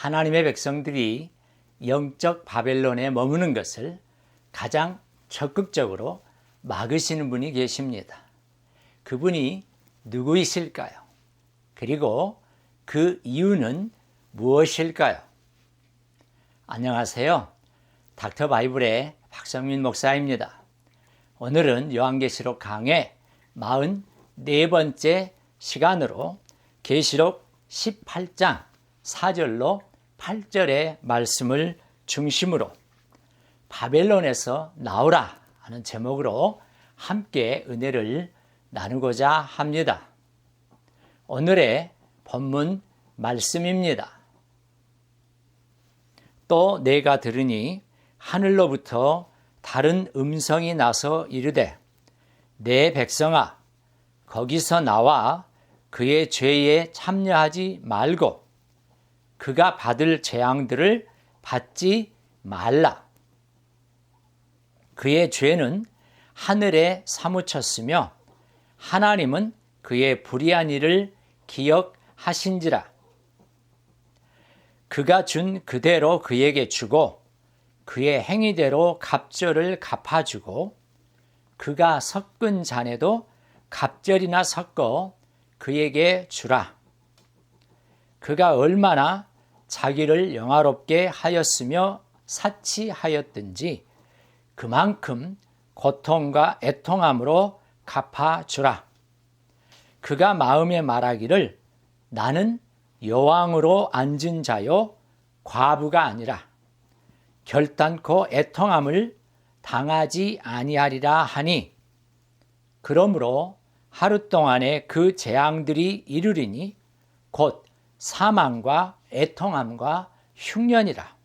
하나님의 백성들이 영적 바벨론에 머무는 것을 가장 적극적으로 막으시는 분이 계십니다. 그분이 누구이실까요? 그리고 그 이유는 무엇일까요? 안녕하세요. 닥터 바이블의 박성민 목사입니다. 오늘은 요한계시록 강해 44번째 시간으로 계시록 18장 4절로 8절의 말씀을 중심으로 바벨론에서 나오라 하는 제목으로 함께 은혜를 나누고자 합니다. 오늘의 본문 말씀입니다. 또 내가 들으니 하늘로부터 다른 음성이 나서 이르되 내 백성아 거기서 나와 그의 죄에 참여하지 말고 그가 받을 재앙들을 받지 말라. 그의 죄는 하늘에 사무쳤으며 하나님은 그의 불의한 일을 기억하신지라. 그가 준 그대로 그에게 주고 그의 행위대로 갑절을 갚아주고 그가 섞은 잔에도 갑절이나 섞어 그에게 주라. 그가 얼마나 자기를 영화롭게 하였으며 사치하였든지 그만큼 고통과 애통함으로 갚아주라. 그가 마음에 말하기를 나는 여왕으로 앉은 자요 과부가 아니라 결단코 애통함을 당하지 아니하리라 하니 그러므로 하루 동안에 그 재앙들이 이르리니 곧 사망과 애통함과 흉년이라.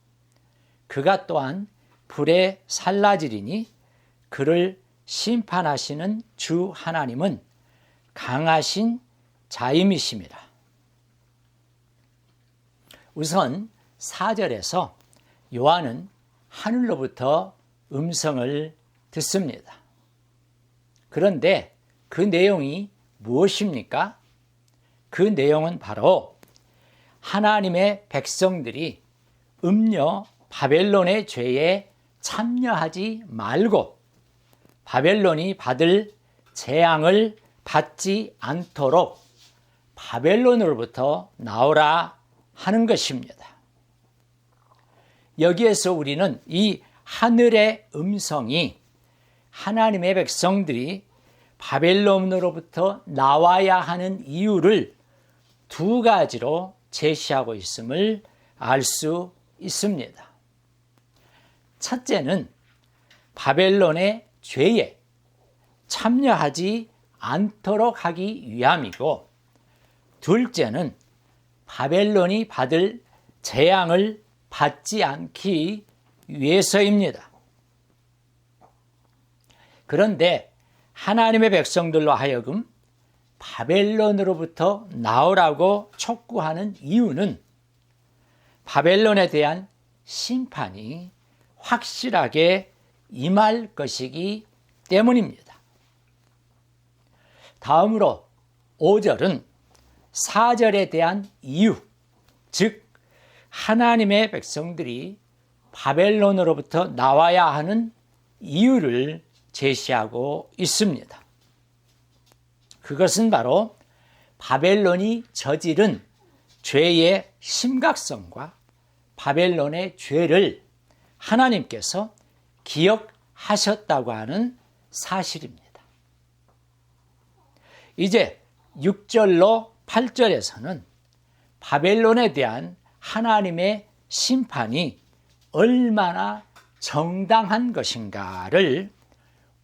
그가 또한 불에 살라지리니 그를 심판하시는 주 하나님은 강하신 자임이심이라. 우선 4절에서 요한은 하늘로부터 음성을 듣습니다. 그런데 그 내용이 무엇입니까? 그 내용은 바로 하나님의 백성들이 음녀 바벨론의 죄에 참여하지 말고 바벨론이 받을 재앙을 받지 않도록 바벨론으로부터 나오라 하는 것입니다. 여기에서 우리는 이 하늘의 음성이 하나님의 백성들이 바벨론으로부터 나와야 하는 이유를 두 가지로 제시하고 있음을 알 수 있습니다. 첫째는 바벨론의 죄에 참여하지 않도록 하기 위함이고, 둘째는 바벨론이 받을 재앙을 받지 않기 위해서입니다. 그런데 하나님의 백성들로 하여금 바벨론으로부터 나오라고 촉구하는 이유는 바벨론에 대한 심판이 확실하게 임할 것이기 때문입니다. 다음으로 5절은 4절에 대한 이유, 즉 하나님의 백성들이 바벨론으로부터 나와야 하는 이유를 제시하고 있습니다. 그것은 바로 바벨론이 저지른 죄의 심각성과 바벨론의 죄를 하나님께서 기억하셨다고 하는 사실입니다. 이제 6절로 8절에서는 바벨론에 대한 하나님의 심판이 얼마나 정당한 것인가를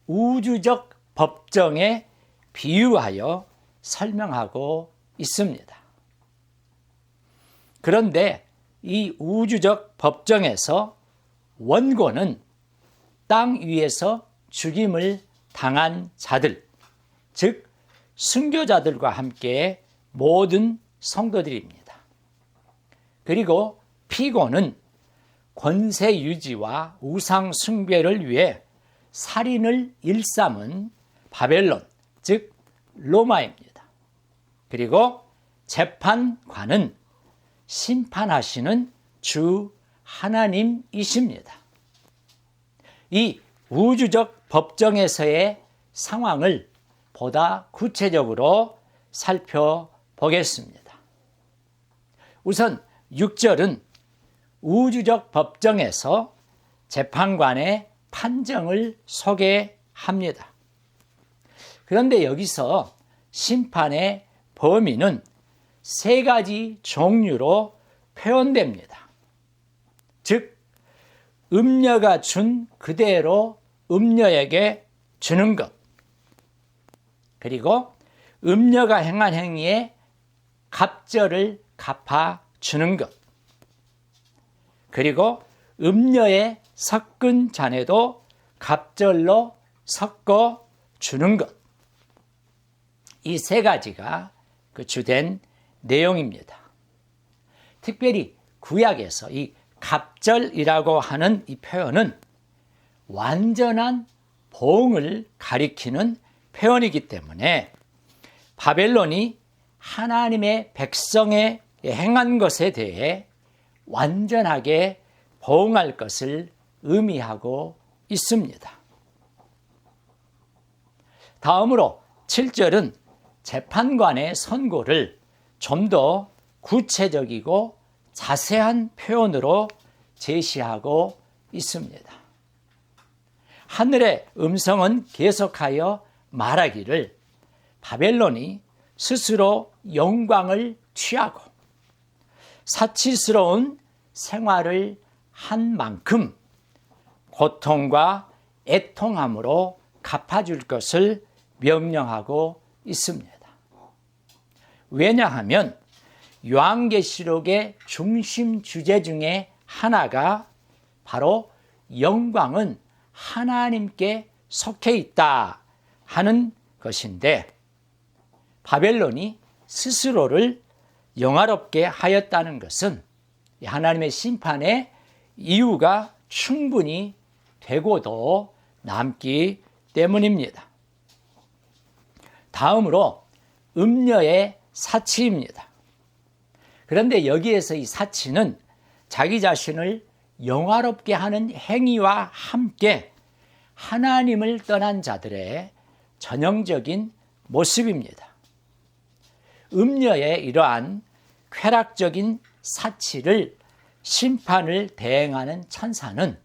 우주적 법정에 비유하여 설명하고 있습니다. 그런데 이 우주적 법정에서 원고는 땅 위에서 죽임을 당한 자들, 즉 순교자들과 함께 모든 성도들입니다. 그리고 피고는 권세 유지와 우상 숭배를 위해 살인을 일삼은 바벨론, 즉 로마입니다. 그리고 재판관은 심판하시는 주 하나님이십니다. 이 우주적 법정에서의 상황을 보다 구체적으로 살펴보겠습니다. 우선 6절은 우주적 법정에서 재판관의 판정을 소개합니다. 그런데 여기서 심판의 범위는 세 가지 종류로 표현됩니다. 즉, 음녀가 준 그대로 음녀에게 주는 것, 그리고 음녀가 행한 행위에 갑절을 갚아주는 것, 그리고 음녀의 섞은 잔에도 갑절로 섞어 주는 것. 이 세 가지가 그 주된 내용입니다. 특별히 구약에서 이 갑절이라고 하는 이 표현은 완전한 보응을 가리키는 표현이기 때문에 바벨론이 하나님의 백성에 행한 것에 대해 완전하게 보응할 것을 의미하고 있습니다. 다음으로 7절은 재판관의 선고를 좀 더 구체적이고 자세한 표현으로 제시하고 있습니다. 하늘의 음성은 계속하여 말하기를 바벨론이 스스로 영광을 취하고 사치스러운 생활을 한 만큼 고통과 애통함으로 갚아줄 것을 명령하고 있습니다. 왜냐하면 요한계시록의 중심 주제 중에 하나가 바로 영광은 하나님께 속해 있다 하는 것인데, 바벨론이 스스로를 영화롭게 하였다는 것은 하나님의 심판의 이유가 충분히 되고도 남기 때문입니다. 다음으로 음녀의 사치입니다. 그런데 여기에서 이 사치는 자기 자신을 영화롭게 하는 행위와 함께 하나님을 떠난 자들의 전형적인 모습입니다. 음녀의 이러한 쾌락적인 사치를 심판을 대행하는 천사는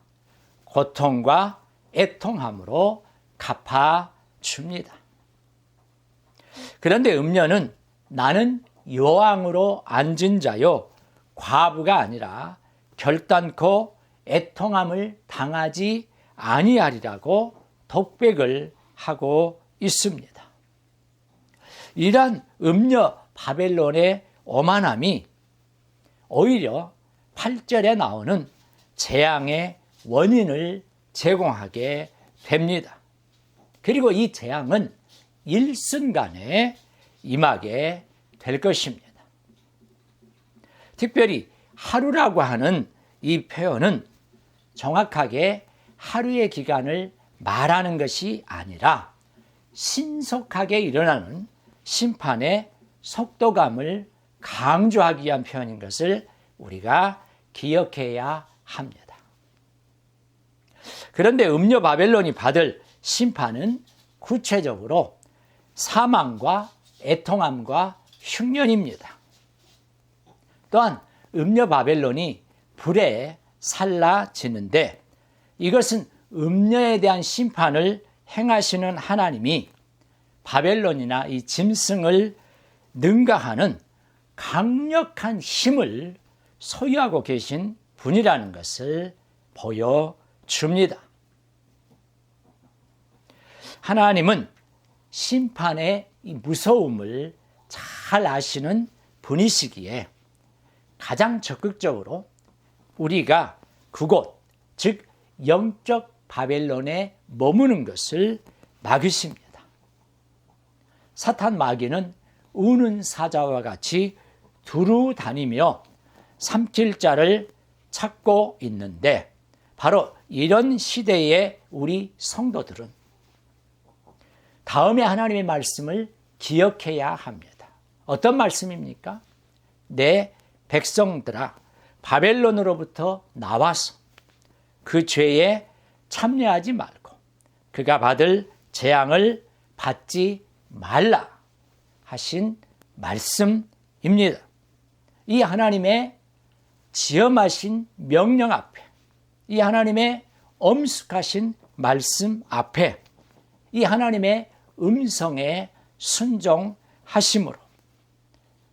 고통과 애통함으로 갚아줍니다. 그런데 음녀는 나는 여왕으로 앉은 자요 과부가 아니라 결단코 애통함을 당하지 아니하리라고 독백을 하고 있습니다. 이러한 음녀 바벨론의 오만함이 오히려 8절에 나오는 재앙의 원인을 제공하게 됩니다. 그리고 이 재앙은 일순간에 임하게 될 것입니다. 특별히 하루라고 하는 이 표현은 정확하게 하루의 기간을 말하는 것이 아니라 신속하게 일어나는 심판의 속도감을 강조하기 위한 표현인 것을 우리가 기억해야 합니다. 그런데 음녀 바벨론이 받을 심판은 구체적으로 사망과 애통함과 흉년입니다. 또한 음녀 바벨론이 불에 살라지는데, 이것은 음녀에 대한 심판을 행하시는 하나님이 바벨론이나 이 짐승을 능가하는 강력한 힘을 소유하고 계신 분이라는 것을 보여줍니다. 하나님은 심판의 이 무서움을 잘 아시는 분이시기에 가장 적극적으로 우리가 그곳, 즉 영적 바벨론에 머무는 것을 막으십니다. 사탄 마귀는 우는 사자와 같이 두루 다니며 삼킬 자를 찾고 있는데, 바로 이런 시대의 우리 성도들은 다음에 하나님의 말씀을 기억해야 합니다. 어떤 말씀입니까? 내 백성들아, 바벨론으로부터 나와서 그 죄에 참여하지 말고 그가 받을 재앙을 받지 말라 하신 말씀입니다. 이 하나님의 지엄하신 명령 앞에, 이 하나님의 엄숙하신 말씀 앞에, 이 하나님의 음성에 순종하심으로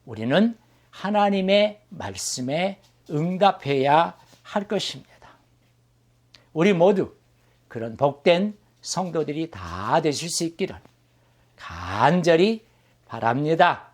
우리는 하나님의 말씀에 응답해야 할 것입니다. 우리 모두 그런 복된 성도들이 다 되실 수 있기를 간절히 바랍니다.